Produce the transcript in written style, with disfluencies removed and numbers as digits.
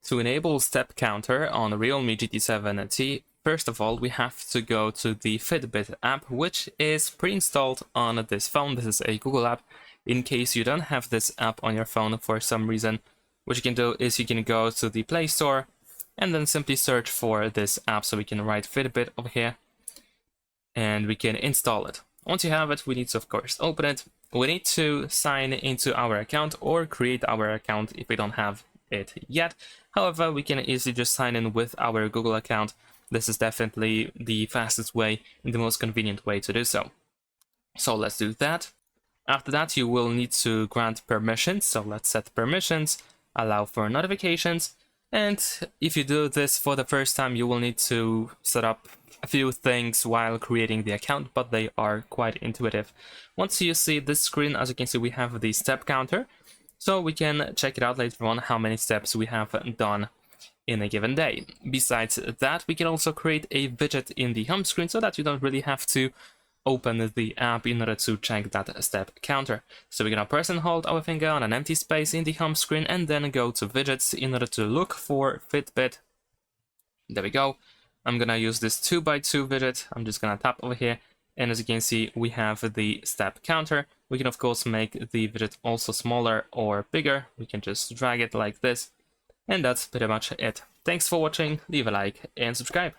To enable step counter on Realme GT 7T, first of all, we have to go to the Fitbit app, which is pre-installed on this phone. This is a Google app. In case you don't have this app on your phone for some reason, what you can do is you can go to the Play Store and then simply search for this app. So we can write Fitbit over here and we can install it. Once you have it, we need to, of course, open it. We need to sign into our account or create our account if we don't have it yet. However, we can easily just sign in with our Google account. This is definitely the fastest way and the most convenient way to do so. So let's do that. After that, you will need to grant permissions. So let's set permissions, allow for notifications. And if you do this for the first time, you will need to set up a few things while creating the account, but they are quite intuitive. Once you see this screen, as you can see, we have the step counter. So we can check it out later on how many steps we have done in a given day. Besides that, we can also create a widget in the home screen so that you don't really have to open the app in order to check that step counter. So we're gonna press and hold our finger on an empty space in the home screen and then go to widgets in order to look for Fitbit. There we go. I'm gonna use this 2x2 widget. I'm just gonna tap over here, and as you can see, we have the step counter. We can of course make the widget also smaller or bigger. We can just drag it like this, and that's pretty much it. Thanks for watching, leave a like and subscribe.